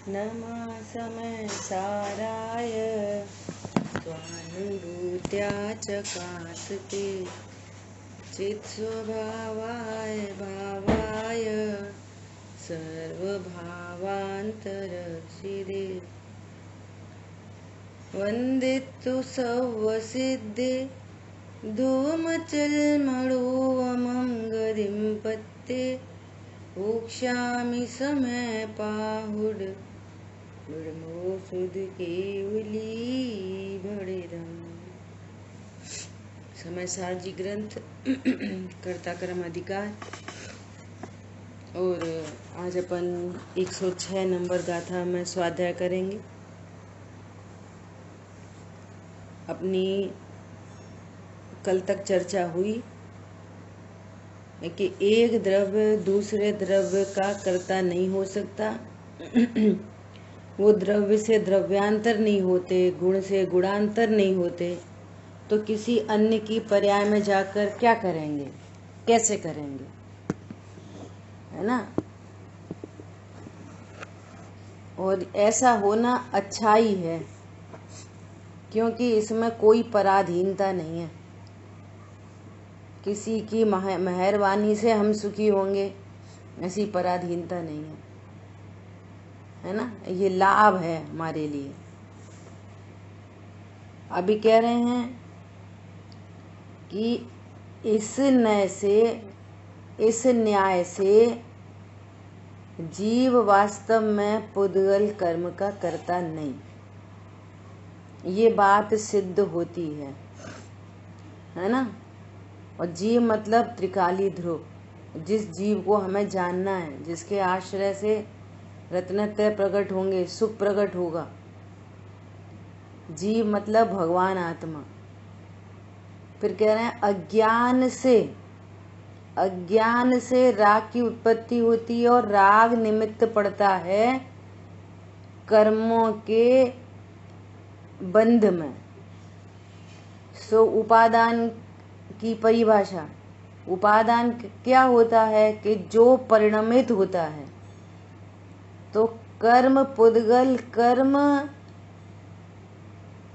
नमा समय साराय स्वानुभूत्या चकास्ते चित्स्वभावाय भावाय सर्वभावान्तरशिरे वन्दितु सौवसिद्धे धूमचल्मणोऽमं गतिं पत्ते भोक्ष्यामि समय पाहुड ब्रह्मो सुध केवली भड़िदम। समय सारजी ग्रंथ कर्ता कर्म अधिकार। और आज अपन 106 नंबर गाथा में स्वाध्याय करेंगे। अपनी कल तक चर्चा हुई कि एक द्रव्य दूसरे द्रव्य का कर्ता नहीं हो सकता, वो द्रव्य से द्रव्यांतर नहीं होते, गुण से गुणांतर नहीं होते, तो किसी अन्य की पर्याय में जाकर क्या करेंगे, कैसे करेंगे, है ना। और ऐसा होना अच्छा ही है, क्योंकि इसमें कोई पराधीनता नहीं है। किसी की मेहरबानी से हम सुखी होंगे, ऐसी पराधीनता नहीं है ना। ये लाभ है हमारे लिए। अभी कह रहे हैं कि इस न्याय से जीव वास्तव में पुद्गल कर्म का कर्ता नहीं, ये बात सिद्ध होती है ना। और जीव मतलब त्रिकाली ध्रुव, जिस जीव को हमें जानना है, जिसके आश्रय से रत्नत्रय प्रकट होंगे, सुख प्रकट होगा। जीव मतलब भगवान आत्मा। फिर कह रहे हैं अज्ञान से राग की उत्पत्ति होती है, और राग निमित्त पड़ता है कर्मों के बंध में। सो उपादान की परिभाषा, उपादान क्या होता है कि जो परिणमित होता है। तो कर्म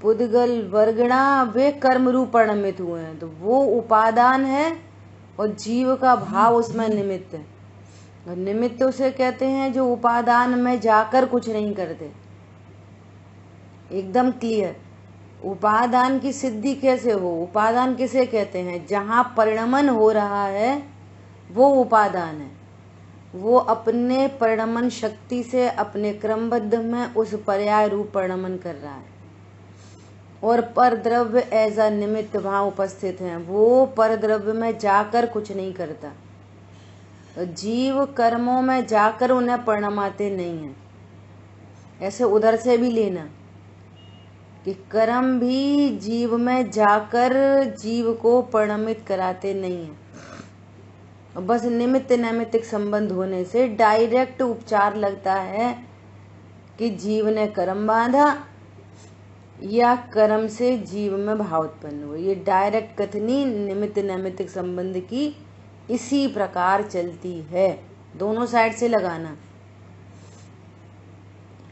पुद्गल वर्गणा वे कर्म रूप परिणमित हुए हैं, तो वो उपादान है और जीव का भाव उसमें निमित्त है। और निमित्त उसे कहते हैं जो उपादान में जाकर कुछ नहीं करते। एकदम क्लियर। उपादान की सिद्धि कैसे हो, उपादान किसे कहते हैं, जहाँ परिणमन हो रहा है वो उपादान है। वो अपने परिणमन शक्ति से अपने क्रमबद्ध में उस पर्याय रूप परिणमन कर रहा है, और परद्रव्य ऐसा निमित्त वहाँ उपस्थित है, वो परद्रव्य में जाकर कुछ नहीं करता। तो जीव कर्मों में जाकर उन्हें परिणमाते नहीं है। ऐसे उधर से भी लेना कि कर्म भी जीव में जाकर जीव को परिणमित कराते नहीं है। बस निमित्त नैमित्तिक संबंध होने से डायरेक्ट उपचार लगता है कि जीव ने कर्म बांधा या कर्म से जीव में भाव उत्पन्न हुआ। ये डायरेक्ट कथनी निमित्त नैमित्तिक संबंध की इसी प्रकार चलती है। दोनों साइड से लगाना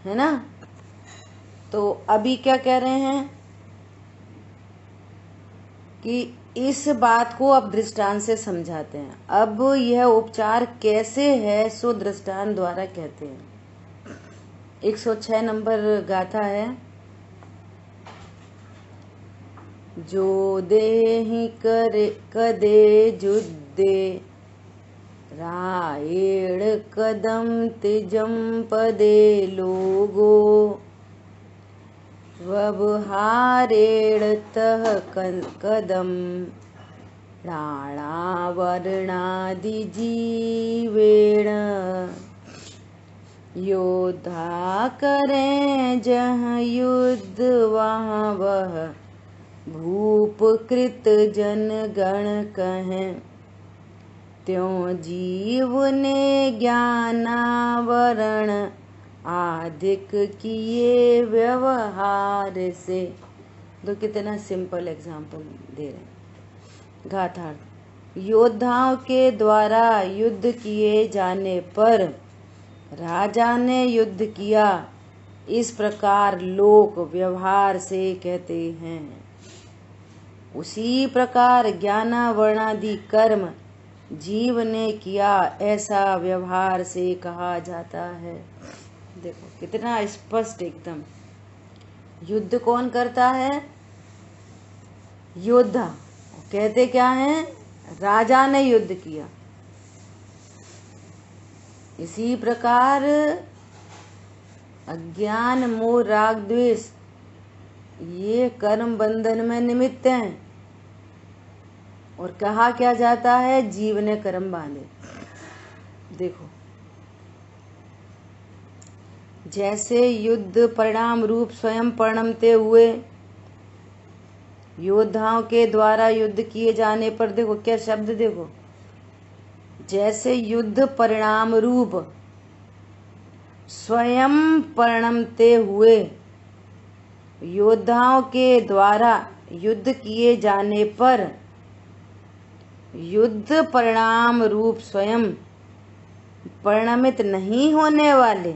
है ना। तो अभी क्या कह रहे हैं कि इस बात को अब दृष्टांत से समझाते हैं। अब यह उपचार कैसे है सो दृष्टांत द्वारा कहते हैं। 106 नंबर गाथा है। जो देहि करे कदे जुद्दे रायेण कदम तिजम पदे लोगो व्यवहारेण तह कदम प्राणावर्णादिजीवेण योद्धा करें जहाँ युद्ध वहाँ वह भूप कृत जन गण कहें त्यों जीव ने ज्ञानावरण आधिक किए व्यवहार से। तो कितना सिंपल एग्जाम्पल दे रहे हैं। गाथार्थ। योद्धाओं के द्वारा युद्ध किए जाने पर राजा ने युद्ध किया, इस प्रकार लोक व्यवहार से कहते हैं। उसी प्रकार ज्ञानावर्णादि कर्म जीव ने किया, ऐसा व्यवहार से कहा जाता है। देखो कितना स्पष्ट एकदम। युद्ध कौन करता है? योद्धा। कहते क्या है? राजा ने युद्ध किया। इसी प्रकार अज्ञान मोह राग द्वेष ये कर्म बंधन में निमित्त हैं। और कहा क्या जाता है? जीव ने कर्म बांधे। देखो जैसे युद्ध परिणाम रूप स्वयं परिणमते हुए योद्धाओं के द्वारा युद्ध किए जाने पर, देखो क्या शब्द, देखो जैसे युद्ध परिणाम रूप स्वयं परिणमते हुए योद्धाओं के द्वारा युद्ध किए जाने पर युद्ध परिणाम रूप स्वयं परिणमित नहीं होने वाले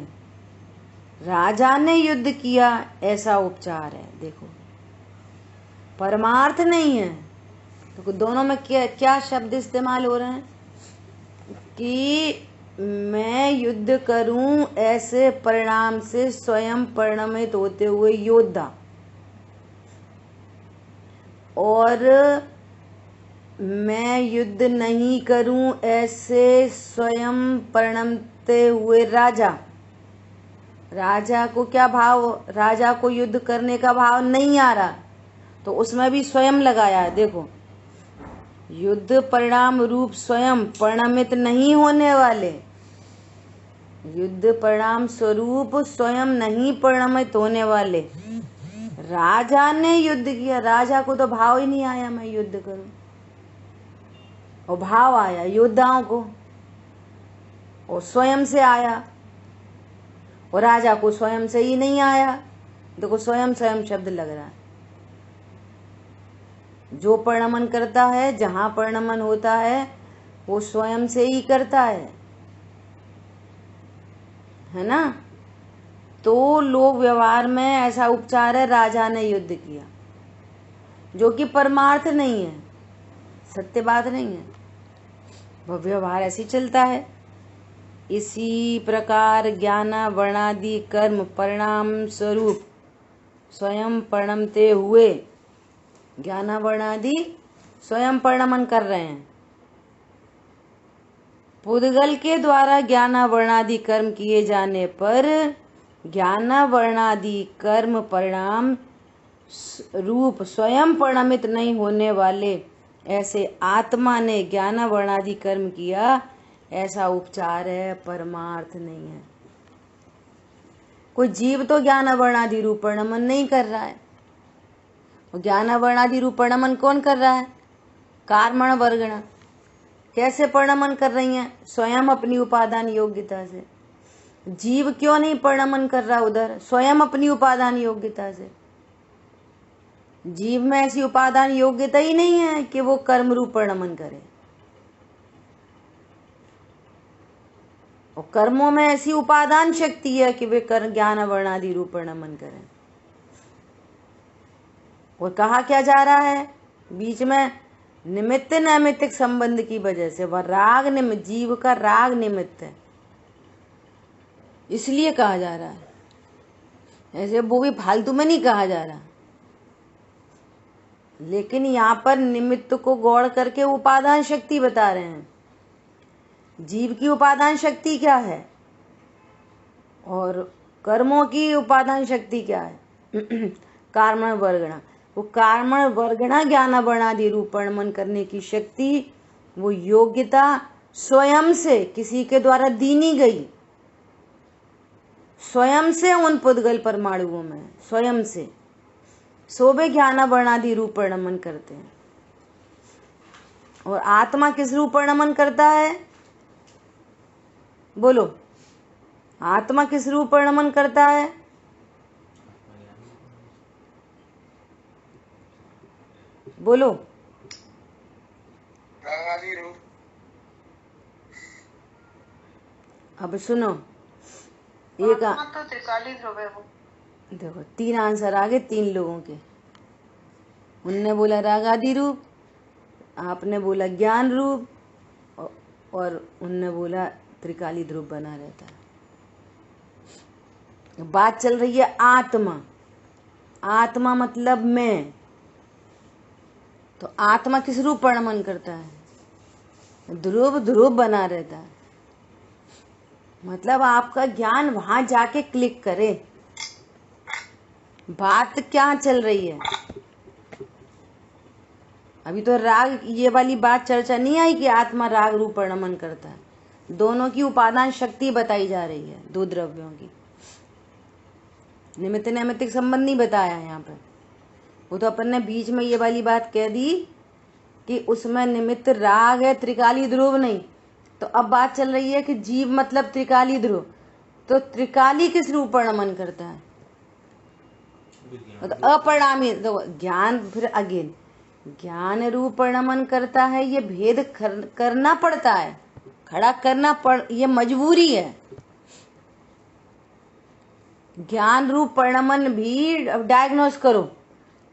राजा ने युद्ध किया, ऐसा उपचार है। देखो परमार्थ नहीं है। तो दोनों में क्या शब्द इस्तेमाल हो रहे हैं कि मैं युद्ध करूं ऐसे परिणाम से स्वयं परिणमित होते हुए योद्धा, और मैं युद्ध नहीं करूं ऐसे स्वयं परिणमते हुए राजा। राजा को क्या भाव? राजा को युद्ध करने का भाव नहीं आ रहा, तो उसमें भी स्वयं लगाया है। देखो युद्ध परिणाम रूप स्वयं परिणमित नहीं होने वाले, युद्ध परिणाम स्वरूप स्वयं नहीं परिणमित होने वाले राजा ने युद्ध किया। राजा को तो भाव ही नहीं आया मैं युद्ध करूं, और भाव आया योद्धाओं को, और स्वयं से आया, और राजा को स्वयं से ही नहीं आया। देखो स्वयं स्वयं शब्द लग रहा है। जो परिणमन करता है, जहां परिणमन होता है, वो स्वयं से ही करता है ना। तो लोक व्यवहार में ऐसा उपचार है, राजा ने युद्ध किया, जो कि परमार्थ नहीं है, सत्य बात नहीं है। वह व्यवहार ऐसे चलता है। इसी प्रकार ज्ञान वर्णादि कर्म परिणाम स्वरूप स्वयं परिणमते हुए, ज्ञान वर्णादि स्वयं परिणमन कर रहे हैं। पुद्गल के द्वारा ज्ञान वर्णादि कर्म किए जाने पर ज्ञान वर्णादि कर्म परिणाम रूप स्वयं परिणमित नहीं होने वाले ऐसे आत्मा ने ज्ञान वर्णादि कर्म किया, ऐसा उपचार है, परमार्थ नहीं है। कोई जीव तो ज्ञान वर्णादि रूप परिणमन नहीं कर रहा है। ज्ञान वर्णादि रूप परिणमन कौन कर रहा है? कर्मण वर्गण। कैसे परिणमन कर रही हैं? स्वयं अपनी उपादान योग्यता से। जीव क्यों नहीं परिणमन कर रहा उधर? स्वयं अपनी उपादान योग्यता से। जीव में ऐसी उपादान योग्यता ही नहीं है कि वो कर्म रूप परिणमन करे, और कर्मों में ऐसी उपादान शक्ति है कि वे कर्म ज्ञान वर्णादि रूप परिणमन करें। और कहा क्या जा रहा है? बीच में निमित्त नैमित्तिक संबंध की वजह से वह राग निमित्त, जीव का राग निमित्त है, इसलिए कहा जा रहा है। ऐसे वो भी फालतू में नहीं कहा जा रहा, लेकिन यहाँ पर निमित्त को गौड़ करके उपादान शक्ति बता रहे हैं। जीव की उपादान शक्ति क्या है और कर्मों की उपादान शक्ति क्या है? कर्मण वर्गणा। वो कर्मण वर्गणा ज्ञान वर्णादि रूप परिणमन करने की शक्ति, वो योग्यता स्वयं से किसी के द्वारा दी नहीं गई, स्वयं से उन पुद्गल परमाणुओं में स्वयं से सोबे ज्ञान वर्णादि रूप परिणमन करते हैं। और आत्मा किस रूप परिणमन करता है? बोलो, आत्मा किस रूप परिणमन करता है? बोलो। अब सुनो, एक आत्मा तो त्रिकाली ध्रुव है वो। देखो 3 आंसर आ गए 3 लोगों के। उनने बोला राग आदि रूप, आपने बोला ज्ञान रूप, और उनने बोला त्रिकाली ध्रुव बना रहता है। बात चल रही है आत्मा। आत्मा मतलब मैं, तो आत्मा किस रूप परिणमन करता है? ध्रुव ध्रुव बना रहता है। मतलब आपका ज्ञान वहां जाके क्लिक करे। बात क्या चल रही है? अभी तो राग ये वाली बात चर्चा नहीं आई कि आत्मा राग रूप परिणमन करता है। दोनों की उपादान शक्ति बताई जा रही है, 2 द्रव्यों की। निमित्त नैमित्तिक संबंध नहीं बताया है यहाँ पे। वो तो अपन ने बीच में ये वाली बात कह दी कि उसमें निमित्त राग है, त्रिकाली ध्रुव नहीं। तो अब बात चल रही है कि जीव मतलब त्रिकाली ध्रुव, तो त्रिकाली किस रूप परिणमन करता है? तो अपरिणामी, तो ज्ञान फिर अगेन ज्ञान रूप परिणमन करता है। ये भेद करना पड़ता है, खड़ा करना ये मजबूरी है। ज्ञान रूप परिणमन भी डायग्नोस करो।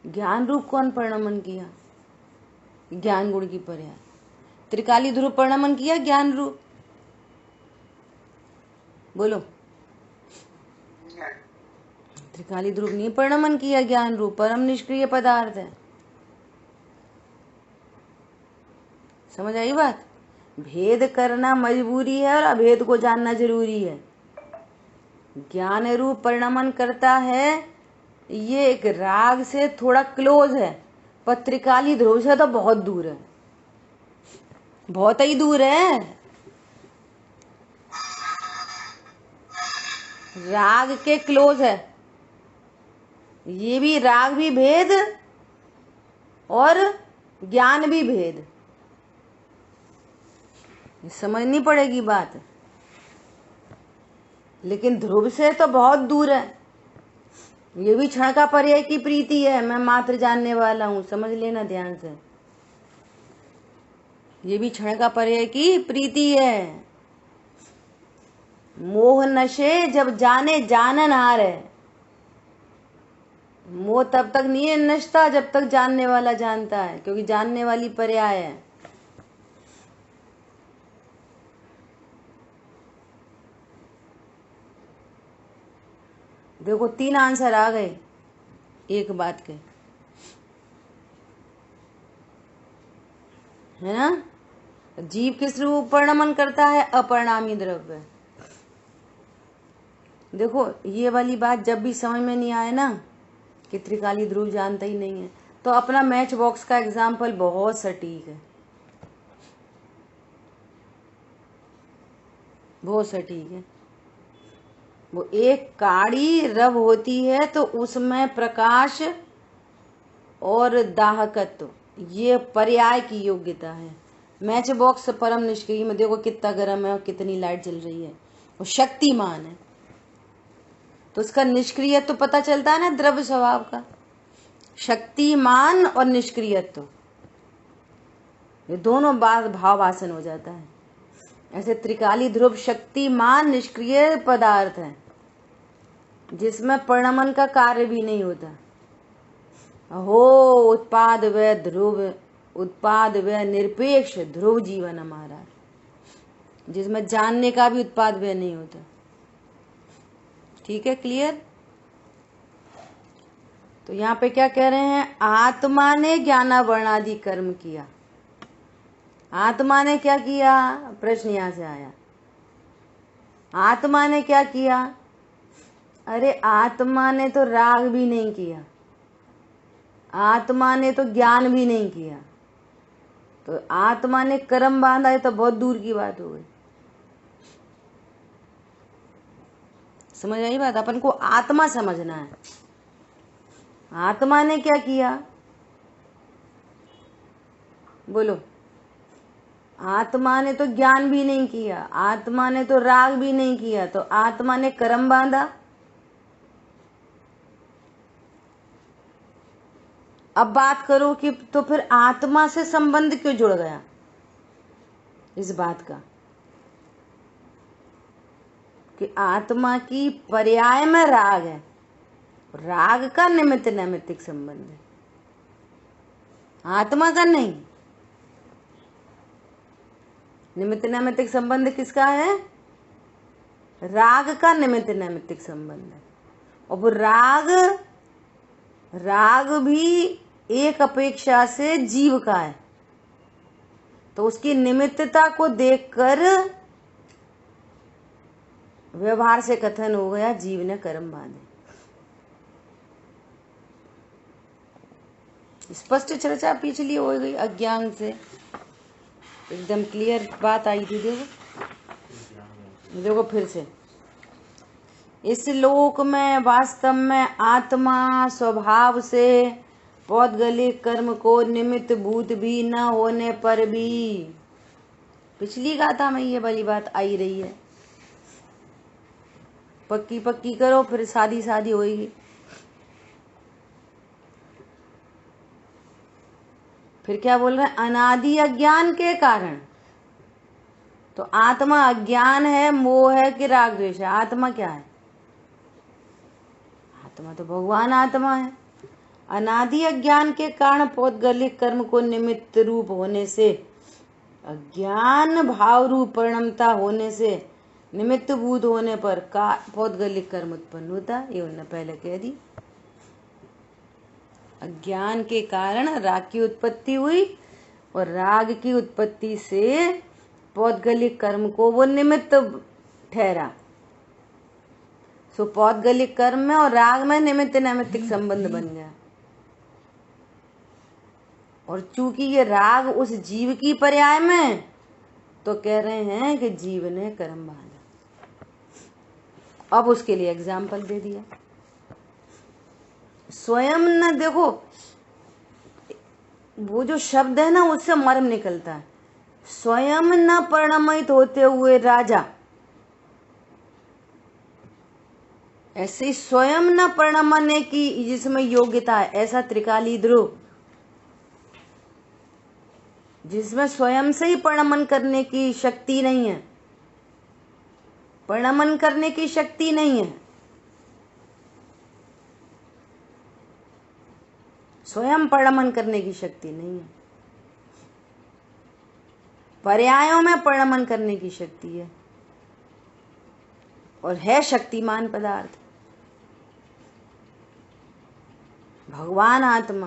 ज्ञान रूप कौन परिणमन किया? ज्ञान गुण की पर्याय। त्रिकाली ध्रुव परिणमन किया ज्ञान रूप? बोलो। त्रिकाली ध्रुव नहीं परिणमन किया ज्ञान रूप, परम निष्क्रिय पदार्थ है। समझ आई बात? भेद करना मजबूरी है और अभेद को जानना जरूरी है। ज्ञान रूप परिणमन करता है, ये एक राग से थोड़ा क्लोज है, पर त्रिकाली ध्रुव से तो बहुत दूर है, बहुत ही दूर है। राग के क्लोज है। ये भी राग भी भेद और ज्ञान भी भेद, समझनी पड़ेगी बात। लेकिन ध्रुव से तो बहुत दूर है। ये भी क्षण का पर्याय की प्रीति है, मैं मात्र जानने वाला हूं, समझ लेना ध्यान से। ये भी क्षण का पर्याय की प्रीति है। मोह नशे जब जाने जानन हार है। मोह तब तक नहीं नशता जब तक जानने वाला जानता है, क्योंकि जानने वाली पर्याय है। देखो 3 आंसर आ गए एक बात के, है ना? जीव किस रूप परिणमन करता है? अपरिणामी द्रव्य। देखो ये वाली बात जब भी समझ में नहीं आए ना कि त्रिकाली ध्रुव जानता ही नहीं है, तो अपना मैच बॉक्स का एग्जाम्पल बहुत सटीक है, बहुत सटीक है। वो एक काड़ी रव होती है तो उसमें प्रकाश और दाहकत्व, ये पर्याय की योग्यता है। मैच बॉक्स परम निष्क्रिय में देखो कितना गर्म है और कितनी लाइट जल रही है, वो शक्तिमान है, तो उसका निष्क्रियत्व तो पता चलता है ना, द्रव्य स्वभाव का। शक्तिमान और निष्क्रियत्व, ये दोनों बात भाव आसन हो जाता है। ऐसे त्रिकाली ध्रुव शक्तिमान निष्क्रिय पदार्थ है, जिसमें परिणमन का कार्य भी नहीं होता। हो उत्पाद व ध्रुव, उत्पाद व निरपेक्ष ध्रुव जीवन हमारा, जिसमें जानने का भी उत्पाद व नहीं होता। ठीक है, क्लियर? तो यहाँ पे क्या कह रहे हैं? आत्मा ने ज्ञानावरणादि कर्म किया। आत्मा ने क्या किया? प्रश्न यहां से आया, आत्मा ने क्या किया? अरे आत्मा ने तो राग भी नहीं किया, आत्मा ने तो ज्ञान भी नहीं किया, तो आत्मा ने कर्म बांधा है तो बहुत दूर की बात हो गई। समझ आई बात? अपन को आत्मा समझना है। आत्मा ने क्या किया? बोलो। आत्मा ने तो ज्ञान भी नहीं किया, आत्मा ने तो राग भी नहीं किया, तो आत्मा ने कर्म बांधा। अब बात करो कि तो फिर आत्मा से संबंध क्यों जुड़ गया इस बात का? कि आत्मा की पर्याय में राग है, राग का निमित्त नैमित्तिक संबंध है, आत्मा का नहीं। निमित्त नैमित्तिक संबंध किसका है? राग का निमित्त नैमित्तिक संबंध है। और वो राग भी एक अपेक्षा से जीव का है, तो उसकी निमित्तता को देखकर व्यवहार से कथन हो गया जीव ने कर्म बांधे। स्पष्ट चर्चा पिछली हो गई अज्ञान से, एकदम क्लियर बात आई थी। देखो फिर से, इस लोक में वास्तव में आत्मा स्वभाव से पौद्गलिक कर्म को निमित्त भूत भी न होने पर भी, पिछली गाथा में ये वाली बात आई रही है। पक्की पक्की करो, फिर शादी शादी होगी। फिर क्या बोल रहे हैं? अनादि अज्ञान के कारण। तो आत्मा अज्ञान है, मोह है कि राग द्वेष है? आत्मा क्या है? आत्मा तो भगवान आत्मा है। अनादि अज्ञान के कारण पौद्गलिक कर्म को निमित्त रूप होने से, अज्ञान भाव रूप परिणमता होने से, निमित्त भूत होने पर का पौद्गलिक कर्म उत्पन्न होता है। ये उन्होंने पहले कह दी। अज्ञान के कारण राग की उत्पत्ति हुई और राग की उत्पत्ति से पौद्गलिक कर्म को वो निमित्त ठहरा। सो पौद्गलिक कर्म में और राग में निमित्त नैमित्तिक संबंध बन गया। और चूंकि ये राग उस जीव की पर्याय में, तो कह रहे हैं कि जीव ने कर्म बांधा। अब उसके लिए एग्जाम्पल दे दिया। स्वयं न, देखो वो जो शब्द है ना, उससे मर्म निकलता है। स्वयं न परिणमित होते हुए राजा, ऐसे स्वयं न परिणमने की जिसमें योग्यता है, ऐसा त्रिकाली ध्रुव जिसमें स्वयं से ही परिणमन करने की शक्ति नहीं है, परिणमन करने की शक्ति नहीं है, स्वयं परिणमन करने की शक्ति नहीं है, पर्यायों में परिणमन करने की शक्ति है और है शक्तिमान पदार्थ भगवान आत्मा।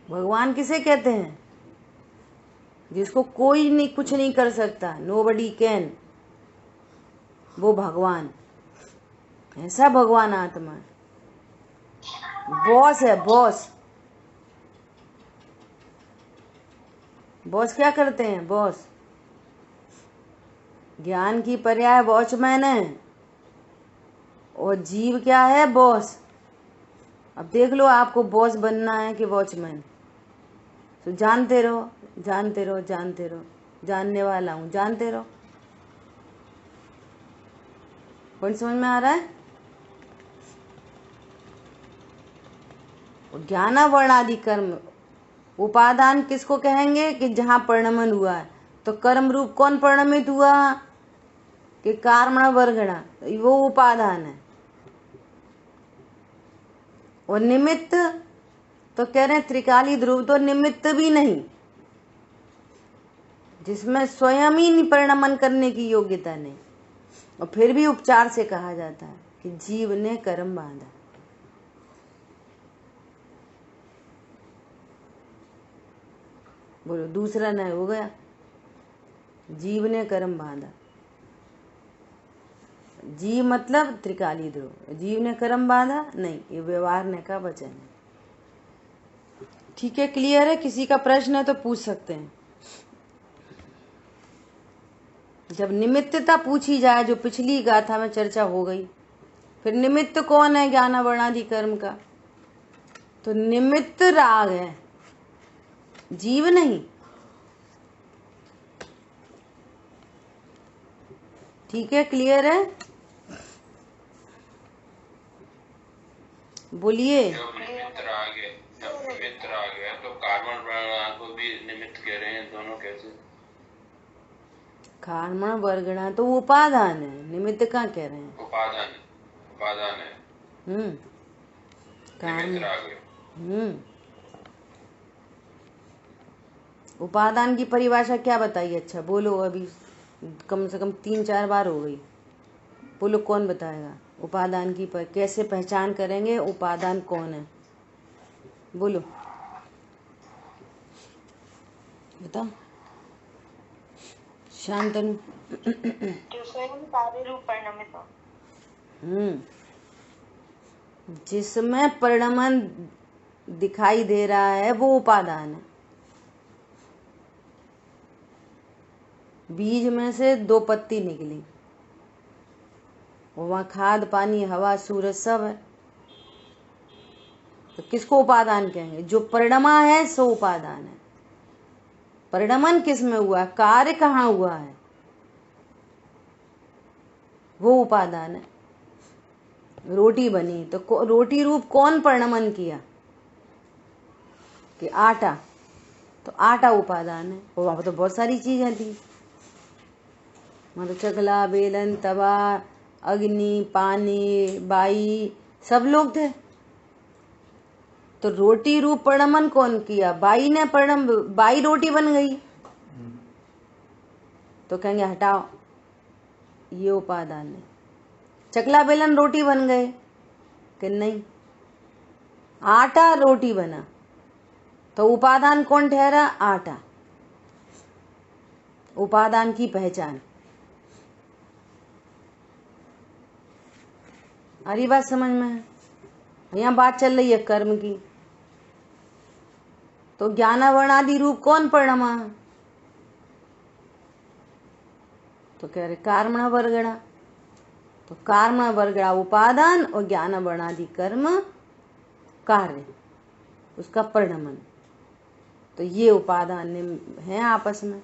भगवान किसे कहते हैं? जिसको कोई नहीं, कुछ नहीं कर सकता, नोबडी कैन, वो भगवान। ऐसा भगवान आत्मा है। बॉस है, बॉस। बॉस क्या करते हैं? बॉस ज्ञान की पर्याय वॉचमैन है और जीव क्या है? बॉस। अब देख लो, आपको बॉस बनना है कि वॉचमैन, तो जानते रहो, जानते रहो, जानते रहो, जानने वाला हूं, जानते रहो। पॉइंट समझ में आ रहा है? ज्ञाना वर्णादि कर्म उपादान किसको कहेंगे? कि जहां परिणमन हुआ है। तो कर्म रूप कौन परिणमित हुआ? कि कर्मण वर्गणा, वो उपादान है। और निमित्त तो कह रहे हैं त्रिकाली ध्रुव तो निमित्त भी नहीं, जिसमें स्वयं ही परिणमन करने की योग्यता नहीं, और फिर भी उपचार से कहा जाता है कि जीव ने कर्म बांधा। बोलो, दूसरा न्याय हो गया, जीव ने कर्म बांधा। जीव मतलब त्रिकाली ध्रुव, जीव ने कर्म बांधा नहीं, ये व्यवहार ने का वचन है। ठीक है, क्लियर है? किसी का प्रश्न है तो पूछ सकते हैं। जब निमित्तता पूछी जाए, जो पिछली गाथा में चर्चा हो गई, फिर निमित्त कौन है ज्ञान वर्णादि कर्म का? तो निमित्त राग है, जीव नहीं। ठीक है, क्लियर है? बोलिए। निमित्त राग है, निमित्त राग है तो कार्बन को भी निमित्त कह रहे हैं, दोनों कैसे? कर्मण वर्गणा तो उपादान है, निमित्त कहाँ कह रहे हैं? उपादान उपादान है। निमित्त राग। उपादान की परिभाषा क्या बताइए? अच्छा बोलो, अभी कम से कम 3-4 बार हो गई। बोलो कौन बताएगा उपादान की कैसे पहचान करेंगे उपादान कौन है? बोलो बताओ शांतनु। जिसमें परिणमन दिखाई दे रहा है वो उपादान है। बीज में से 2 पत्ती निकली, वहाँ खाद पानी हवा सूरज सब है, तो किसको उपादान कहेंगे? जो परिणमा है सो उपादान है। परिणमन किस में हुआ, कार्य कहाँ हुआ है, वो उपादान है। रोटी बनी तो रोटी रूप कौन परिणमन किया? कि आटा, तो आटा उपादान है। और वहां तो बहुत सारी चीजें थी, मतलब चकला बेलन तवा अग्नि पानी बाई सब लोग थे। तो रोटी रूप परिणमन कौन किया? बाई ने बाई रोटी बन गई, तो कहेंगे हटाओ ये उपादान है। चकला बेलन रोटी बन गए कि नहीं? आटा रोटी बना तो उपादान कौन ठहरा? आटा। उपादान की पहचान। अरे बात समझ में है? यहाँ बात चल रही है कर्म की, तो ज्ञानावर्णादि रूप कौन परिणमा? तो कह रहे कर्मण वर्गणा। तो कर्मण वर्गणा उपादान और ज्ञानावर्णादि कर्म कार्य, उसका परिणमन। तो ये उपादान है आपस में।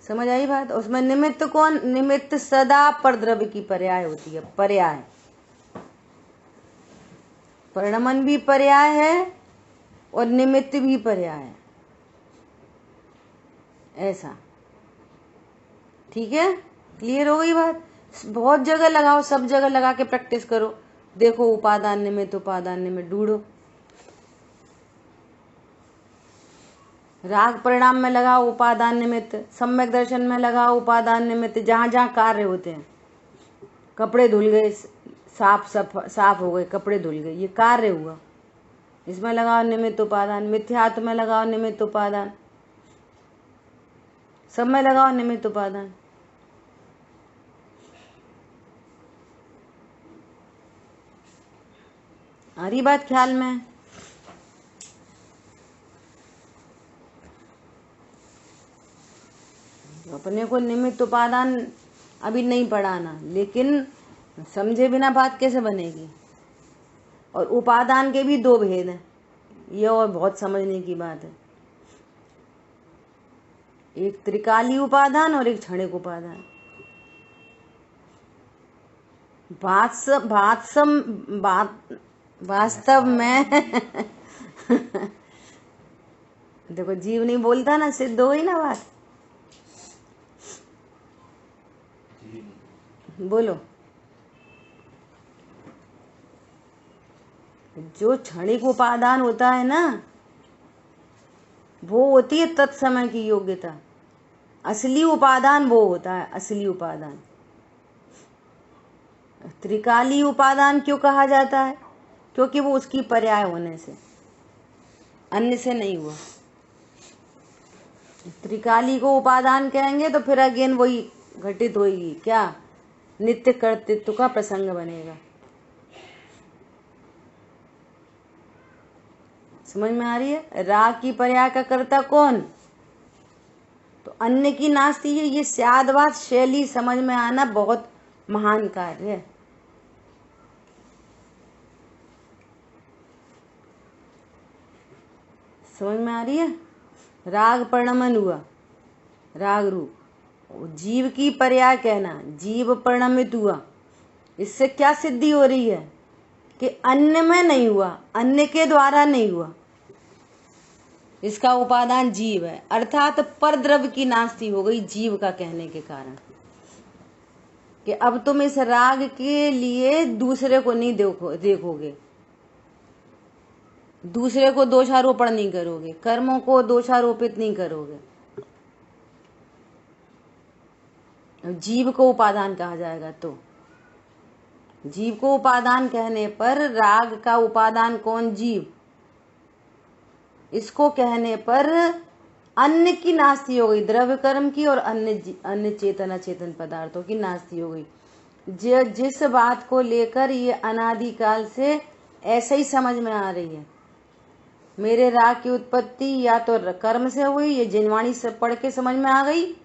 समझ आई बात? उसमें निमित्त कौन? निमित्त सदा परद्रव्य की पर्याय होती है। पर्याय, परिणमन भी पर्याय है और निमित्त भी पर्याय है, ऐसा। ठीक है, क्लियर हो गई बात? बहुत जगह लगाओ, सब जगह लगा के प्रैक्टिस करो। देखो उपादान निमित्त, उपादान निमित्त ढूंढो। राग परिणाम में लगाओ उपादान निमित्त, सम्यक दर्शन में लगाओ उपादान निमित्त। जहां जहां कार्य होते हैं, कपड़े धुल गए, साफ हो गए, कपड़े धुल गए, ये कार्य हुआ, इसमें लगाओ निमित्त उपादान। मिथ्यात्व में लगाओ निमित्त उपादान, सब में लगाओ निमित्त उपादान। आ रही बात ख्याल में? अपने को निमित्त उपादान अभी नहीं पढ़ाना, लेकिन समझे बिना बात कैसे बनेगी? और उपादान के भी 2 भेद हैं, ये और बहुत समझने की बात है। एक त्रिकाली उपादान और एक क्षणिक उपादान। वास्तव में देखो जीव नहीं बोलता ना, सिद्ध हो गई ना बात। बोलो, जो क्षणिक उपादान होता है ना, वो होती है तत्समय की योग्यता। असली उपादान वो होता है, असली उपादान। त्रिकाली उपादान क्यों कहा जाता है? क्योंकि वो उसकी पर्याय होने से, अन्य से नहीं हुआ। त्रिकाली को उपादान कहेंगे तो फिर अगेन वही घटित होगी, क्या? नित्य कर्तृत्व का प्रसंग बनेगा। समझ में आ रही है? राग की पर्याय का कर्ता कौन? तो अन्य की नास्ती है। ये स्यादवाद शैली समझ में आना बहुत महान कार्य है। समझ में आ रही है? राग परिणमन हुआ, राग रूप। जीव की पर्याय कहना, जीव परिणमित हुआ। इससे क्या सिद्धि हो रही है? कि अन्य में नहीं हुआ, अन्य के द्वारा नहीं हुआ। इसका उपादान जीव है, अर्थात पर द्रव्य की नास्ति हो गई जीव का कहने के कारण कि अब तुम इस राग के लिए दूसरे को नहीं देखोगे, दूसरे को दोषारोपण नहीं करोगे, कर्मों को दोषारोपित नहीं करोगे। जीव को उपादान कहा जाएगा। तो जीव को उपादान कहने पर राग का उपादान कौन? जीव। इसको कहने पर अन्य की नास्ति हो गई, द्रव्य कर्म की, और अन्य चेतन अचेतन पदार्थों की नास्ति हो गई। जिस बात को लेकर ये अनादिकाल से ऐसे ही समझ में आ रही है, मेरे राग की उत्पत्ति या तो कर्म से हुई, ये जिनवाणी से पढ़ के समझ में आ गई,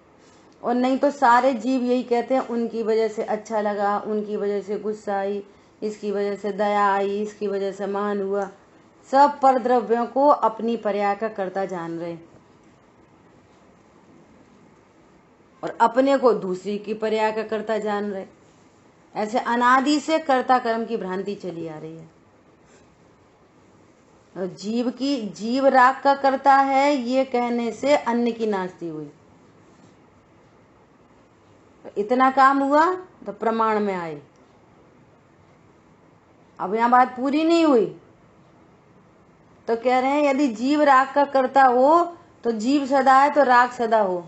और नहीं तो सारे जीव यही कहते हैं उनकी वजह से अच्छा लगा, उनकी वजह से गुस्सा आई, इसकी वजह से दया आई, इसकी वजह से मान हुआ। सब पर द्रव्यों को अपनी पर्याय का कर्ता जान रहे और अपने को दूसरी की पर्याय का कर्ता जान रहे। ऐसे अनादि से कर्ता कर्म की भ्रांति चली आ रही है। जीव राग का कर्ता है ये कहने से अन्य की नास्ति हुई। इतना काम हुआ तो प्रमाण में आए। अब यहां बात पूरी नहीं हुई, तो कह रहे हैं यदि जीव राग का कर्ता हो तो जीव सदा है तो राग सदा हो,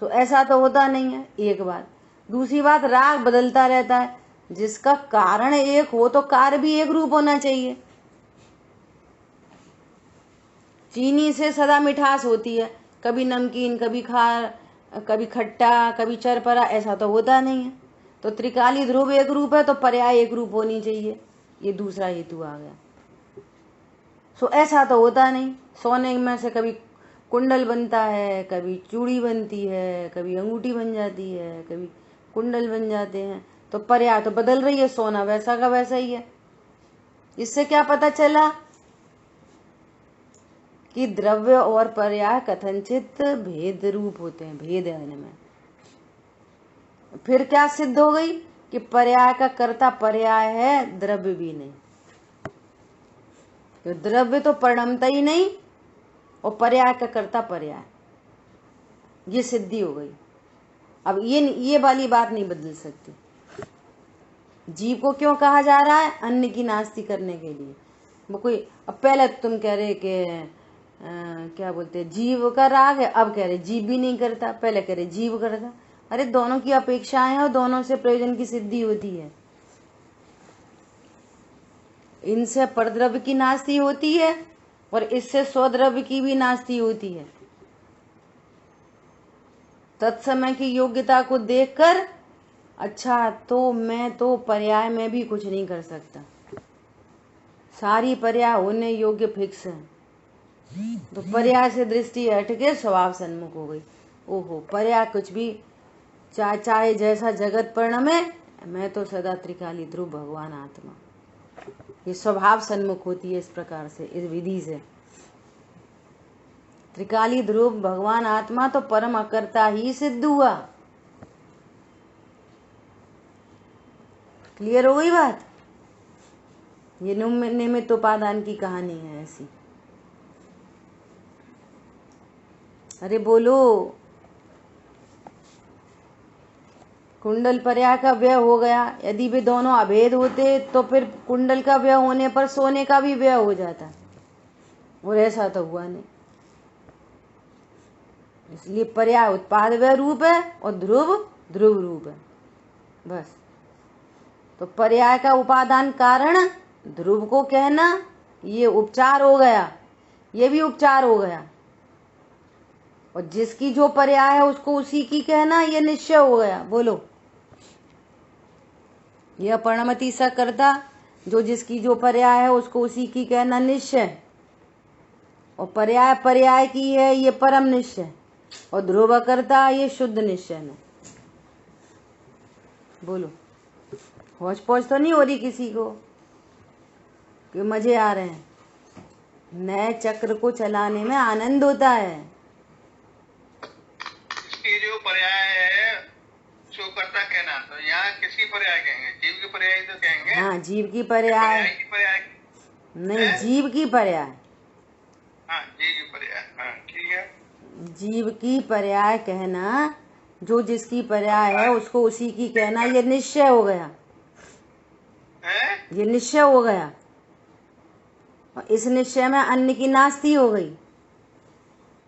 तो ऐसा तो होता नहीं है। एक बात। दूसरी बात, राग बदलता रहता है, जिसका कारण एक हो तो कार्य भी एक रूप होना चाहिए। चीनी से सदा मिठास होती है, कभी नमकीन, कभी खार, कभी खट्टा, कभी चरपरा, ऐसा तो होता नहीं है। तो त्रिकाली ध्रुव एक रूप है तो पर्याय एक रूप होनी चाहिए, ये दूसरा हेतु आ गया। सो ऐसा तो होता नहीं। सोने में से कभी कुंडल बनता है, कभी चूड़ी बनती है, कभी अंगूठी बन जाती है, कभी कुंडल बन जाते हैं, तो पर्याय तो बदल रही है, सोना वैसा का वैसा ही है। इससे क्या पता चला कि द्रव्य और पर्याय कथनचित भेद रूप होते हैं, भेद है इनमें। फिर क्या सिद्ध हो गई कि पर्याय का कर्ता पर्याय है, द्रव्य भी नहीं। तो द्रव्य तो परिणमता ही नहीं और पर्याय का कर्ता पर्याय, ये सिद्धि हो गई। अब ये वाली बात नहीं बदल सकती। जीव को क्यों कहा जा रहा है? अन्य की नास्ति करने के लिए। वो कोई, अब पहले तुम कह रहे कि क्या बोलते हैं, जीव का राग है, अब कह रहे जीव भी नहीं करता, पहले कह रहे जीव करता। अरे दोनों की अपेक्षाएं हैं और दोनों से प्रयोजन की सिद्धि होती है। इनसे परद्रव्य की नास्ति होती है और इससे स्वद्रव्य की भी नास्ति होती है। तत्समय की योग्यता को देखकर अच्छा तो मैं तो पर्याय में भी कुछ नहीं कर सकता, सारी पर्याय होने योग्य फिक्स है। तो पर्याय से दृष्टि हट के स्वभाव सन्मुख हो गई। ओहो, पर्याय कुछ भी चाहे जैसा जगत परिणमे, मैं तो सदा त्रिकाली ध्रुव भगवान आत्मा, ये स्वभाव सन्मुख होती है। इस प्रकार से, इस विधि से त्रिकाली ध्रुव भगवान आत्मा तो परम अकर्ता ही सिद्ध हुआ। क्लियर हो गई बात? ये निमित्त उपादान की कहानी है ऐसी। अरे बोलो, कुंडल पर्याय का व्यय हो गया। यदि वे दोनों अभेद होते तो फिर कुंडल का व्यय होने पर सोने का भी व्यय हो जाता, और ऐसा तो हुआ नहीं। इसलिए पर्याय उत्पाद व्यय रूप है और ध्रुव ध्रुव रूप है, बस। तो पर्याय का उपादान कारण ध्रुव को कहना ये उपचार हो गया, ये भी उपचार हो गया। और जिसकी जो पर्याय है उसको उसी की कहना ये निश्चय हो गया। बोलो, यह परिणमति सा करता, जो जिसकी जो पर्याय है उसको उसी की कहना निश्चय, और पर्याय पर्याय की है ये परम निश्चय, और ध्रुव करता ये शुद्ध निश्चय है। बोलो, होश पहुंच तो नहीं हो रही किसी को कि मजे आ रहे हैं? नए चक्र को चलाने में आनंद होता है। इसकी जो पर्याय है शो करता कहना, तो यहाँ किसकी पर्याय कहेंगे? जीव की पर्याय तो कहेंगे। हाँ, जीव की पर्याय की पर्याय नहीं, जीव की पर्याय। हाँ, जीव की पर्याय कहना, जो जिसकी पर्याय है उसको उसी की कहना, ये निश्चय हो गया, है? ये निश्चय हो गया। और इस निश्चय में अन्य की नास्ती हो गई,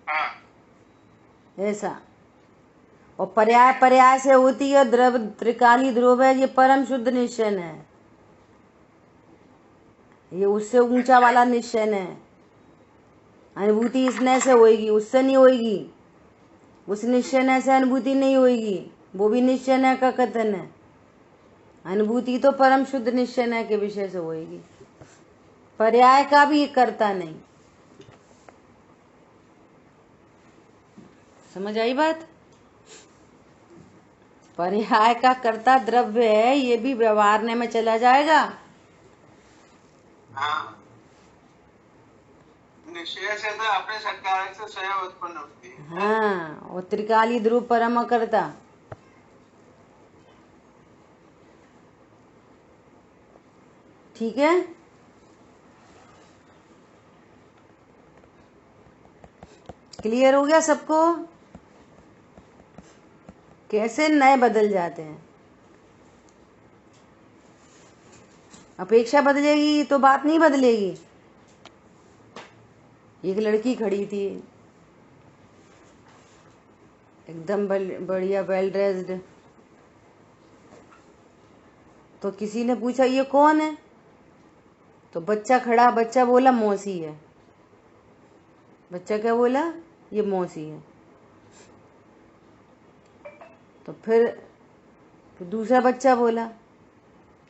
हाँ ऐसा। और पर्याय पर्याय से होती है द्रव, त्रिकाली ध्रुव है, ये परम शुद्ध निश्चय है, ये उससे ऊंचा वाला निश्चय है। अनुभूति इसने से होएगी, उससे नहीं होएगी। उस निश्चय से अनुभूति नहीं होएगी, वो भी निश्चय का कथन है। अनुभूति तो परम शुद्ध निश्चय के विषय से होएगी, पर्याय का भी करता नहीं। समझ आई बात? पर्याय का कर्ता द्रव्य है, ये भी व्यवहारने में चला जाएगा। हाँ, निश्चय से तो अपने संकार से स्वयं उत्पन्न होती है। हाँ, और त्रिकाली ध्रुव परम कर्ता। ठीक है, क्लियर हो गया सबको? कैसे नए बदल जाते हैं। अपेक्षा बदलेगी तो बात नहीं बदलेगी। एक लड़की खड़ी थी, एकदम बढ़िया वेल ड्रेस्ड, तो किसी ने पूछा ये कौन है, तो बच्चा खड़ा, बच्चा बोला मौसी है। बच्चा क्या बोला? ये मौसी है। तो फिर दूसरा बच्चा बोला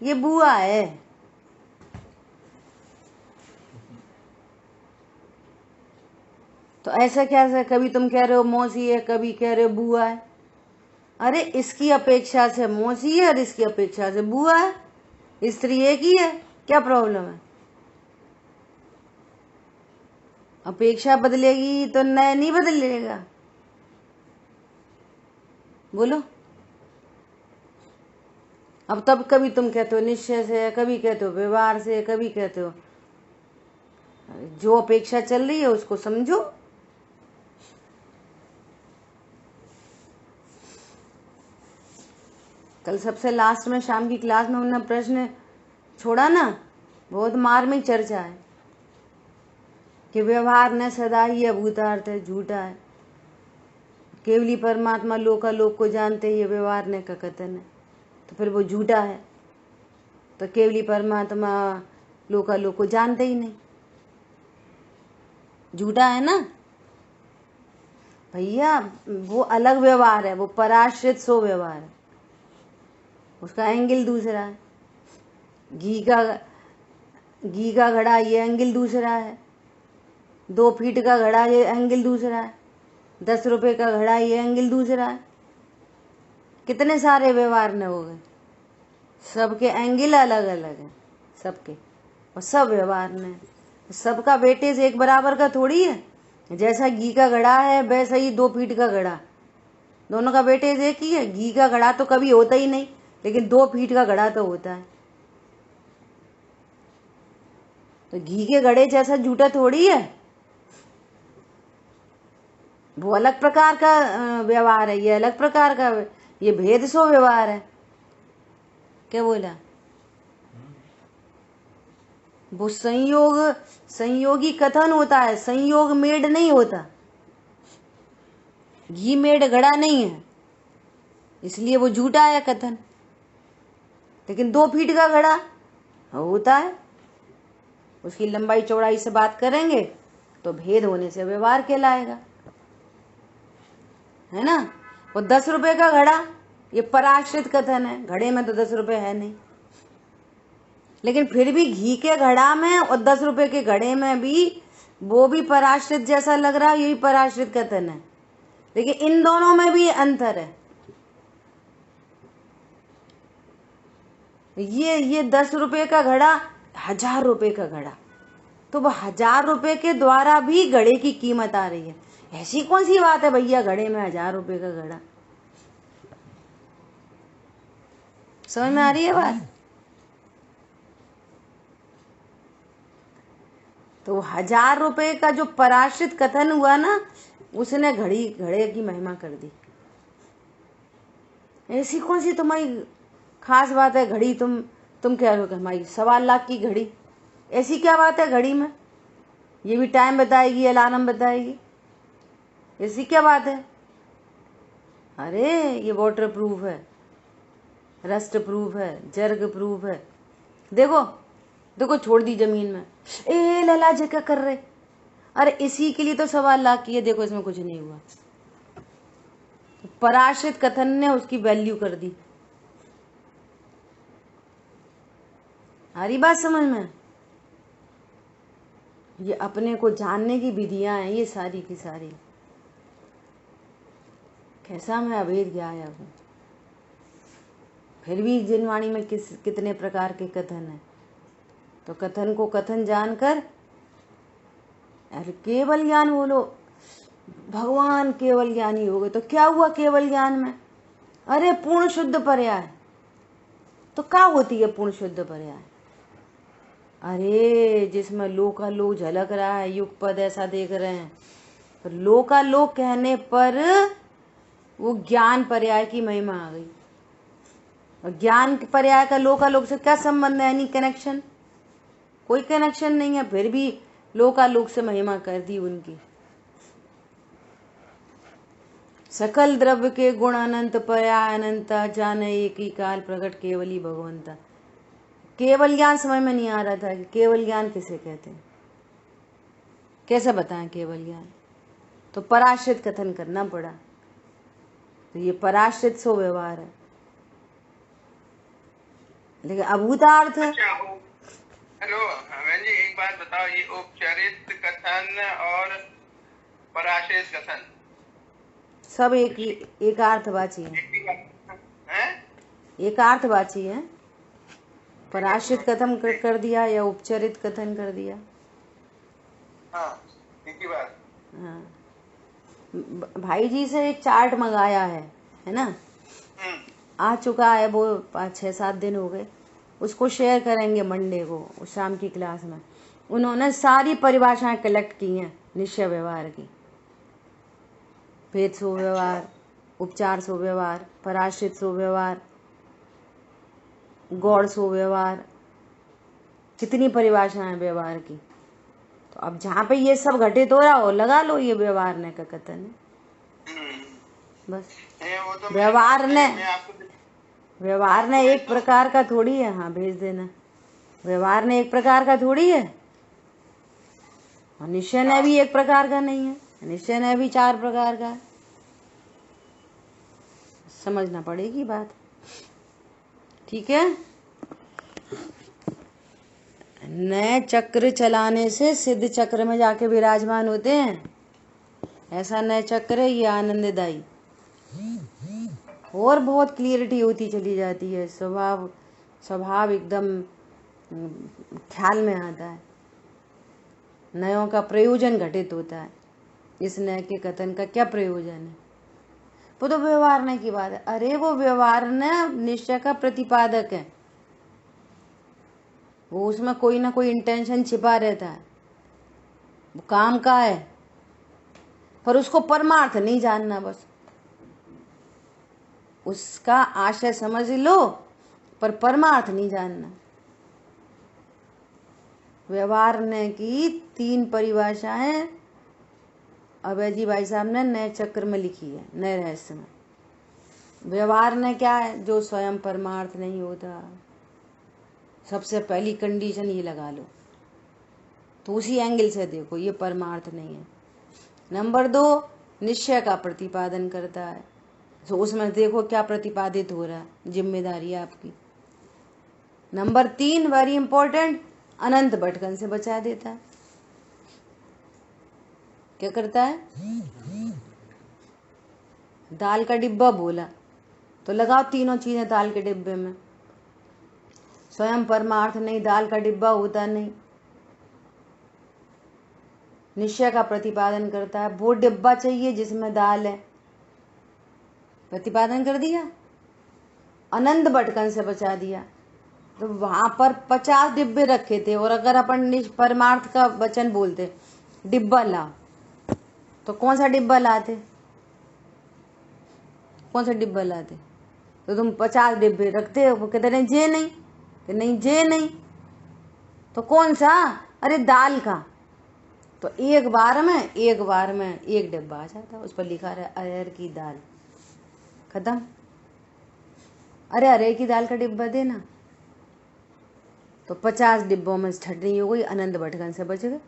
ये बुआ है। तो ऐसा क्या है, कभी तुम कह रहे हो मौसी है, कभी कह रहे हो बुआ है। अरे इसकी अपेक्षा से मौसी है और इसकी अपेक्षा से बुआ है, स्त्री एक ही है, क्या प्रॉब्लम है? अपेक्षा बदलेगी तो नया नहीं बदलेगा। बोलो। अब तब कभी तुम कहते हो निश्चय से, कभी कहते हो व्यवहार से, कभी कहते हो, जो अपेक्षा चल रही है उसको समझो। कल सबसे लास्ट में शाम की क्लास में हमने प्रश्न छोड़ा ना, बहुत मार्मिक चर्चा है कि व्यवहार न सदा ही अभूतार्थ है, झूठा है। केवली परमात्मा लोकालोक को जानते ही व्यवहार ने का कथन है, तो फिर वो झूठा है। तो केवली परमात्मा लोकालोक को जानते ही नहीं, झूठा है ना भैया। वो अलग व्यवहार है, वो पराश्रित सो व्यवहार है, उसका एंगल दूसरा है। घी का घड़ा ये एंगल दूसरा है, 2 फीट का घड़ा ये एंगल दूसरा है, 10 रुपए का घड़ा ये एंगल दूसरा है। कितने सारे व्यवहार न हो गए, सबके एंगल अलग अलग हैं सबके, और सब व्यवहार ने, सबका वेटेज एक बराबर का थोड़ी है। जैसा घी का घड़ा है वैसा ही 2 फीट का घड़ा, दोनों का वेटेज एक ही है। घी का घड़ा तो कभी होता ही नहीं, लेकिन 2 फीट का घड़ा तो होता है। तो घी के घड़े जैसा जूठा थोड़ी है, वो अलग प्रकार का व्यवहार है, ये अलग प्रकार का, ये भेद सो व्यवहार है। क्या बोला? वो संयोगी कथन होता है, संयोग मेड नहीं होता। घी मेड घड़ा नहीं है, इसलिए वो झूठा है कथन। लेकिन 2 फीट का घड़ा होता है, उसकी लंबाई चौड़ाई से बात करेंगे तो भेद होने से व्यवहार कहलाएगा, है ना। वो 10 रुपए का घड़ा ये पराश्रित कथन है, घड़े में तो 10 रुपए है नहीं, लेकिन फिर भी घी के घड़ा में और 10 रुपए के घड़े में भी वो भी पराश्रित जैसा लग रहा है, यही पराश्रित कथन है। लेकिन इन दोनों में भी अंतर है। ये 10 रुपए का घड़ा 1000 रुपए का घड़ा, तो वो 1000 रुपए के द्वारा भी घड़े की कीमत आ रही है। ऐसी कौन सी बात है भैया घड़े में 1000 रुपए का घड़ा? समझ में आ रही है बात? तो 1000 रुपए का जो पराश्रित कथन हुआ ना, उसने घड़े की महिमा कर दी। ऐसी कौन सी तुम्हारी खास बात है घड़ी? तुम कह रहे हो कि हमारी 1.25 लाख की घड़ी, ऐसी क्या बात है घड़ी में? ये भी टाइम बताएगी, अलार्म बताएगी, ऐसी क्या बात है? अरे ये वाटर प्रूफ है, रस्ट प्रूफ है, जर्ग प्रूफ है। देखो देखो, छोड़ दी जमीन में। ए लला जी क्या कर रहे? अरे इसी के लिए तो 1.25 लाख की है। देखो इसमें कुछ नहीं हुआ। पराशरित कथन ने उसकी वैल्यू कर दी। आ रही बात समझ में? ये अपने को जानने की विधियां हैं ये सारी की सारी। कैसा मैं अभेद ज्ञाया हूं, फिर भी जिनवाणी में कितने प्रकार के कथन है। तो कथन को कथन जानकर, अरे केवल ज्ञान बोलो, भगवान केवल ज्ञानी हो गए। तो क्या हुआ केवल ज्ञान में? अरे पूर्ण शुद्ध पर्याय। तो क्या होती है पूर्ण शुद्ध पर्याय? अरे जिसमें लोकालोक झलक रहा है, युग पद ऐसा देख रहे हैं, तो लोकालोक कहने पर वो ज्ञान पर्याय की महिमा आ गई। और ज्ञान पर्याय का लोकालोक से क्या संबंध है? Any connection? कोई कनेक्शन नहीं है। फिर भी लोकालोक से महिमा कर दी उनकी। सकल द्रव्य के गुण अनंत पर्याय अनंता, जाने एक ही काल प्रकट केवली भगवंता। केवल ज्ञान समझ में नहीं आ रहा था कि केवल ज्ञान किसे कहते हैं, कैसे बताएं केवल ज्ञान? तो पराश्रित कथन करना पड़ा। तो ये पराश्रित सो व्यवहार है, लेकिन अभूतार्थ है। अच्छा हेलो बहन जी, एक बात बताओ, ये उपचरित कथन और पराश्रित कथन सब एक अर्थवाची है, एक अर्थवाची है। पराश्रित कथन कर दिया या उपचरित कथन कर दिया। हाँ, एक ही बात। हाँ, भाई जी से एक चार्ट मंगाया है ना, आ चुका है वो 5-6-7 दिन हो गए। उसको शेयर करेंगे मंडे को शाम की क्लास में। उन्होंने सारी परिभाषाएं कलेक्ट की हैं निश्चय व्यवहार की। भेद सो व्यवहार, उपचार सो व्यवहार, पराश्रित सो व्यवहार, गौड़ सो व्यवहार, कितनी परिभाषाएं व्यवहार की। तो अब जहाँ पे ये सब घटित हो रहा हो, लगा लो ये व्यवहार ने का कथन है। बस व्यवहार ने एक प्रकार का थोड़ी है। हाँ भेज देना। व्यवहार ने एक प्रकार का थोड़ी है, और निश्चय ने भी एक प्रकार का नहीं है। निश्चय ने भी 4 प्रकार का है। समझना पड़ेगी बात, ठीक है? नए चक्र चलाने से सिद्ध चक्र में जाके विराजमान होते हैं। ऐसा नए चक्र है, ये आनंददायी और बहुत क्लियरिटी होती चली जाती है। स्वभाव एकदम ख्याल में आता है। नयों का प्रयोजन घटित होता है। इस नए के कथन का क्या प्रयोजन है? वो तो व्यवहार की बात है। अरे वो व्यवहार निश्चय का प्रतिपादक है। वो उसमें कोई ना कोई इंटेंशन छिपा रहता है। वो काम का है, पर उसको परमार्थ नहीं जानना। बस उसका आशय समझ लो, पर परमार्थ नहीं जानना। व्यवहार ने की 3 परिभाषाएं अभय जी भाई साहब ने नए चक्र में लिखी है, नए रहस्य में। व्यवहार ने क्या है? जो स्वयं परमार्थ नहीं होता। सबसे पहली कंडीशन ये लगा लो, तो उसी एंगल से देखो, ये परमार्थ नहीं है। नंबर 2, निश्चय का प्रतिपादन करता है। तो उसमें देखो क्या प्रतिपादित हो रहा है, जिम्मेदारी है आपकी। नंबर 3 वेरी इंपॉर्टेंट, अनंत भटकन से बचा देता है। क्या करता है? दाल का डिब्बा बोला तो लगाओ तीनों चीजें दाल के डिब्बे में। स्वयं परमार्थ नहीं, दाल का डिब्बा होता नहीं। निश्चय का प्रतिपादन करता है। वो डिब्बा चाहिए जिसमें दाल है, प्रतिपादन कर दिया। अनंत भटकन से बचा दिया। तो वहां पर 50 डिब्बे रखे थे, और अगर अपन परमार्थ का वचन बोलते, डिब्बा लाओ, तो कौन सा डिब्बा लाते, कौन सा डिब्बा लाते? तो तुम 50 डिब्बे रखते हो, वो कहते नहीं जे नहीं, कि नहीं जे नहीं, तो कौन सा? अरे दाल का। तो एक बार में एक डिब्बा आ जाता, उस पर लिखा रहा अरहर की दाल, खत्म। अरे अरहर की दाल का डिब्बा देना, तो 50 डिब्बों में छटनी हो गई, अनंत भटकन से बच गए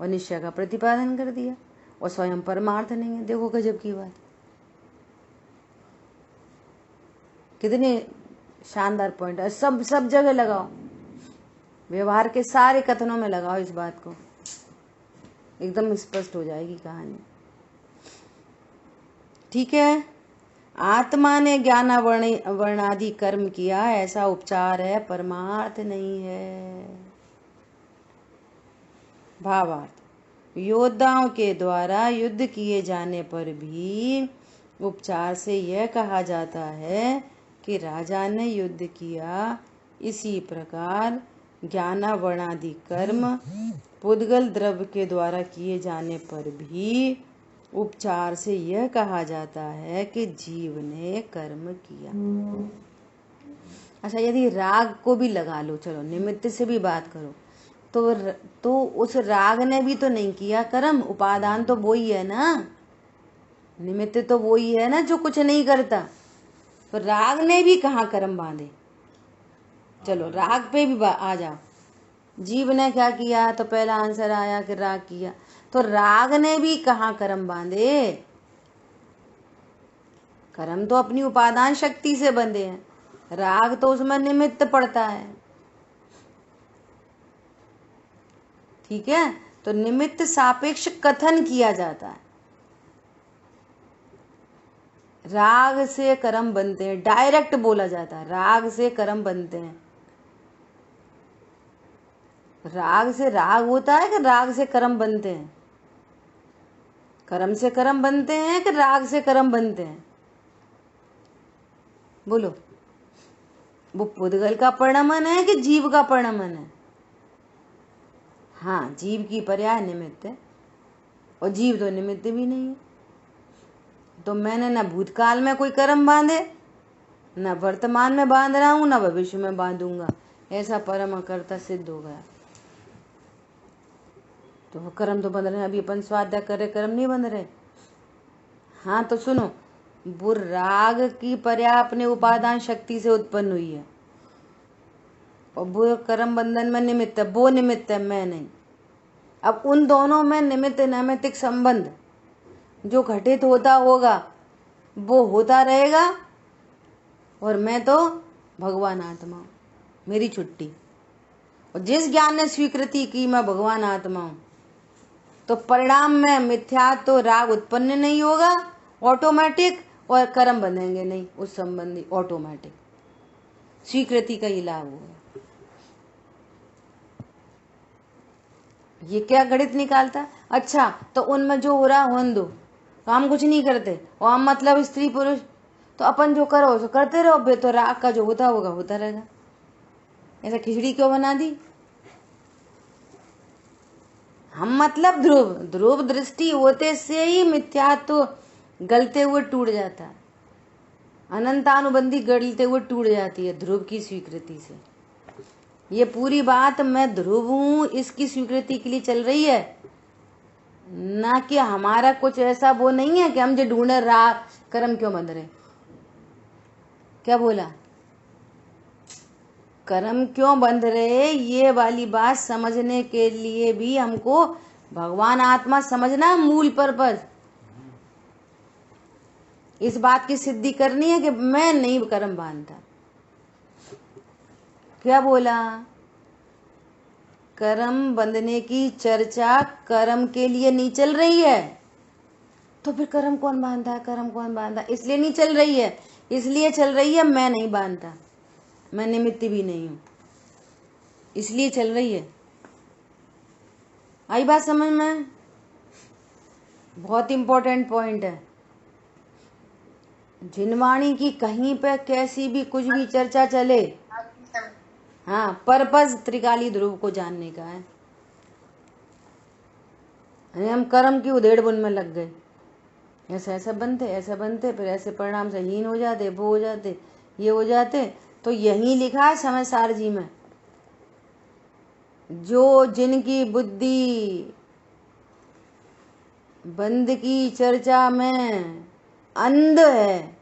और निश्चय का प्रतिपादन कर दिया, और स्वयं परमार्थ नहीं है। देखो गजब की बात, कितने शानदार पॉइंट है। सब जगह लगाओ, व्यवहार के सारे कथनों में लगाओ इस बात को, एकदम स्पष्ट हो जाएगी कहानी। ठीक है, आत्मा ने ज्ञान वर्णादि कर्म किया, ऐसा उपचार है, परमार्थ नहीं है। भावार्थ, योद्धाओं के द्वारा युद्ध किए जाने पर भी उपचार से यह कहा जाता है कि राजा ने युद्ध किया। इसी प्रकार ज्ञानावर्णादि कर्म पुद्गल द्रव्य के द्वारा किए जाने पर भी उपचार से यह कहा जाता है कि जीव ने कर्म किया। अच्छा, यदि राग को भी लगा लो, चलो निमित्त से भी बात करो, तो उस राग ने भी तो नहीं किया कर्म, उपादान तो वो ही है ना, निमित्त तो वो ही है ना जो कुछ नहीं करता। तो राग ने भी कहाँ कर्म बांधे? चलो राग पे भी आ जाओ, जीव ने क्या किया? तो पहला आंसर आया कि राग किया। तो राग ने भी कहाँ कर्म बांधे? कर्म तो अपनी उपादान शक्ति से बंधे हैं, राग तो उसमें निमित्त पड़ता है। ठीक है, तो निमित्त सापेक्ष कथन किया जाता है। राग से कर्म बनते हैं, डायरेक्ट बोला जाता है, राग से कर्म बनते हैं। राग से राग होता है कि राग से कर्म बनते हैं? कर्म से कर्म बनते हैं कि राग से कर्म बनते हैं? बोलो, वो पुद्गल का परिणमन है कि जीव का परिणमन है? हाँ, जीव की पर्याय निमित्त है, और जीव तो निमित्त भी नहीं है। तो मैंने न भूतकाल में कोई कर्म बांधे, न वर्तमान में बांध रहा हूं, न भविष्य में बांधूंगा, ऐसा परम कर्ता सिद्ध हो गया। तो कर्म तो बंध रहे हैं, अभी अपन स्वाध्याय कर रहे, कर्म नहीं बंध रहे। हाँ, तो सुनो, वो राग की पर्याय अपने उपादान शक्ति से उत्पन्न हुई है, और वो कर्म बंधन में निमित्त है, वो निमित्त है, मैं नहीं। अब उन दोनों में निमित्त नैमित्तिक संबंध जो घटित होता होगा वो होता रहेगा, और मैं तो भगवान आत्मा हूं, मेरी छुट्टी। और जिस ज्ञान ने स्वीकृति की मैं भगवान आत्मा हूं, तो परिणाम में मिथ्या तो राग उत्पन्न नहीं होगा ऑटोमेटिक, और कर्म बनेंगे नहीं उस संबंधी ऑटोमेटिक, स्वीकृति का ही लाभ होगा। ये क्या गणित निकालता? अच्छा, तो उनमें जो हो रहा होने दो, तो हम कुछ नहीं करते, और हम मतलब स्त्री पुरुष, तो अपन जो करो तो करते रहो, बे तो राग का जो होता होगा होता रहेगा। ऐसा खिचड़ी क्यों बना दी? हम मतलब ध्रुव दृष्टि होते से ही मिथ्यात्व गलते हुए टूट जाता है, अनंतानुबंधी गलते हुए टूट जाती है ध्रुव की स्वीकृति से। ये पूरी बात मैं ध्रुव हूं इसकी स्वीकृति के लिए चल रही है, ना कि हमारा कुछ ऐसा वो नहीं है कि हम जो ढूंढे राग कर्म क्यों बंध रहे। क्या बोला? कर्म क्यों बंध रहे, ये वाली बात समझने के लिए भी हमको भगवान आत्मा समझना मूल पर्पज। इस बात की सिद्धि करनी है कि मैं नहीं कर्म बांधता। क्या बोला? कर्म बंधने की चर्चा कर्म के लिए नहीं चल रही है, तो फिर कर्म कौन बांधता है? कर्म कौन बांधता? इसलिए नहीं चल रही है, इसलिए चल रही है मैं नहीं बांधता, मैं निमित्त भी नहीं हूं, इसलिए चल रही है। आई बात समझ में? बहुत इंपॉर्टेंट पॉइंट है। जिनवाणी की कहीं पे कैसी भी कुछ भी चर्चा चले, हाँ, पर्पज त्रिकाली ध्रुव को जानने का है। अरे हम कर्म की उधेड़ बुन में लग गए, ऐसा ऐसा बनते, फिर ऐसे परिणाम से हीन हो जाते, वो हो जाते, ये हो जाते। तो यही लिखा है समय सार जी में, जो जिनकी बुद्धि बंद की चर्चा में अंध है,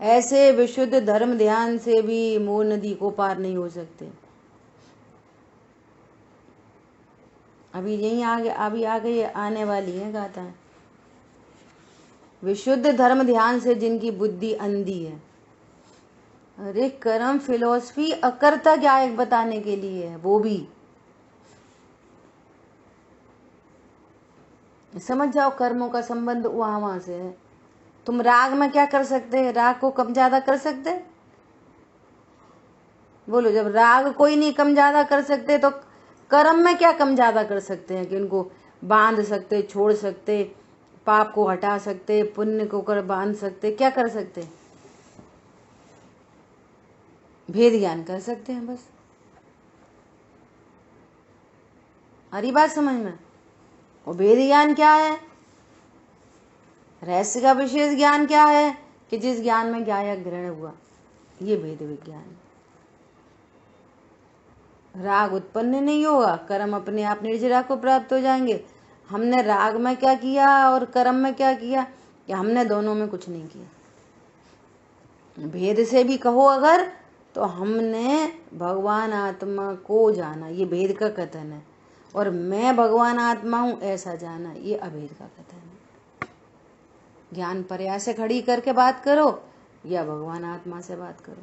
ऐसे विशुद्ध धर्म ध्यान से भी मूल नदी को पार नहीं हो सकते। अभी यही आगे आने वाली है गाथा है, विशुद्ध धर्म ध्यान से जिनकी बुद्धि अंधी है। अरे कर्म फिलॉसफी अकर्ता ज्ञायक बताने के लिए है, वो भी समझ जाओ। कर्मों का संबंध वहां से है। तुम राग में क्या कर सकते हैं? राग को कम ज्यादा कर सकते? बोलो, जब राग कोई नहीं कम ज्यादा कर सकते तो कर्म में क्या कम ज्यादा कर सकते हैं? कि उनको बांध सकते, छोड़ सकते, पाप को हटा सकते, पुण्य को कर बांध सकते, क्या कर सकते? भेद ज्ञान कर सकते हैं बस। हरी बात समझ में? और भेद ज्ञान क्या है? रहस्य का विशेष ज्ञान क्या है? कि जिस ज्ञान में ज्ञायक ग्रहण हुआ, ये भेद विज्ञान। राग उत्पन्न नहीं होगा, कर्म अपने आप निर्जरा को प्राप्त हो जाएंगे। हमने राग में क्या किया और कर्म में क्या किया? कि हमने दोनों में कुछ नहीं किया। भेद से भी कहो अगर, तो हमने भगवान आत्मा को जाना, ये भेद का कथन है। और मैं भगवान आत्मा हूं ऐसा जाना, ये अभेद का कथन है। ज्ञान पर्याय से खड़ी करके बात करो या भगवान आत्मा से बात करो।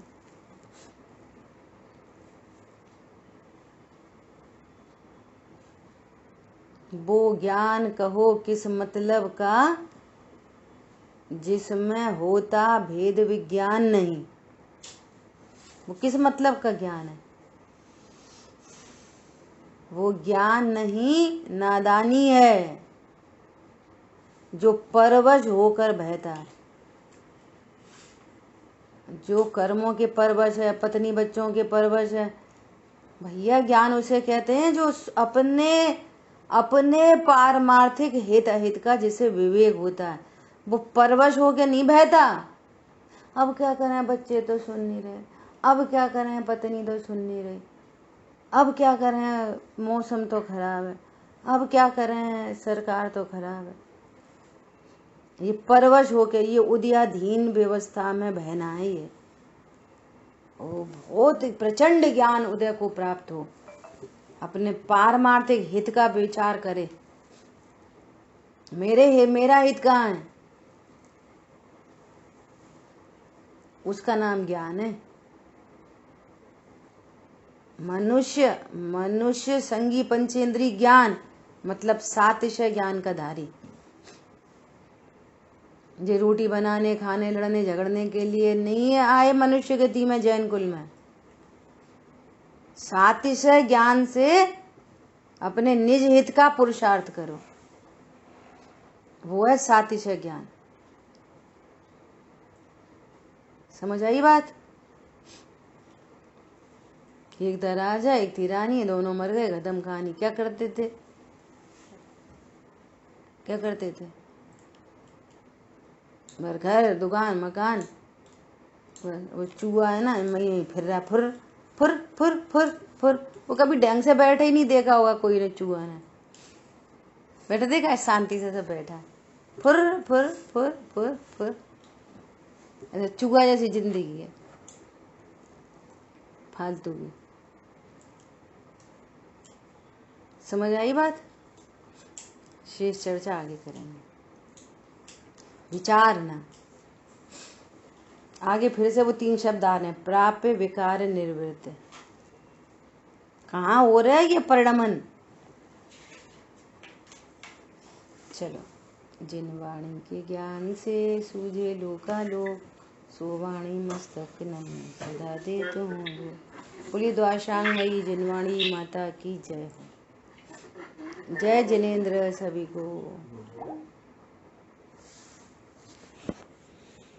वो ज्ञान कहो किस मतलब का जिसमें होता भेद विज्ञान नहीं। वो किस मतलब का ज्ञान है? वो ज्ञान नहीं, नादानी है, जो परवश होकर बहता है, जो कर्मों के परवश है, पत्नी बच्चों के परवश है। भैया ज्ञान उसे कहते हैं जो अपने पारमार्थिक हित अहित का जिसे विवेक होता है, वो परवश होके नहीं बहता। अब क्या करें, बच्चे तो सुन नहीं रहे, अब क्या करें, पत्नी तो सुन नहीं रही, अब क्या करें, मौसम तो खराब है, अब क्या करें, सरकार तो खराब है। ये परवश होके, ये उदयाधीन व्यवस्था में बहना है। ये बहुत प्रचंड ज्ञान उदय को प्राप्त हो, अपने पारमार्थिक हित का विचार करे। मेरा हित कहाँ है? उसका नाम ज्ञान है। मनुष्य संगी पंचेंद्री ज्ञान मतलब 7 विषय ज्ञान का धारी। जे रोटी बनाने, खाने, लड़ने, झगड़ने के लिए नहीं है आए मनुष्य गति में, जैन कुल में 7 विषय ज्ञान से अपने निज हित का पुरुषार्थ करो, वो है 7 विषय ज्ञान। समझ आई बात? एक था राजा, एक थी रानी, दोनों मर गए, खत्म कहानी। क्या करते थे? घर, दुकान, मकान, वो चूहा है ना, यही फिर रहा, फुर फुर फुर फुर फुर। वो कभी ढंग से बैठे ही नहीं देखा होगा कोई ने, चूहा ने बैठा देखा है? शांति से सब बैठा, फुर फुर फुर फुर फुर। ऐसे चूहा जैसी जिंदगी है फालतू की। समझ आई बात? शेष चर्चा आगे करेंगे। विचारना आगे फिर से वो 3 शब्द आ रहे हैं, प्राप्य, विकार, निर्वृत्त। कहाँ हो रहा है ये परिणमन? चलो, जिन वाणी के ज्ञान से सूझे लोकालोक, सो वाणी मस्तक नहीं सदा दे तो होंगे। बोली द्वाशांगमयी जिनवाणी माता की जय हो। जय जिनेन्द्र सभी को।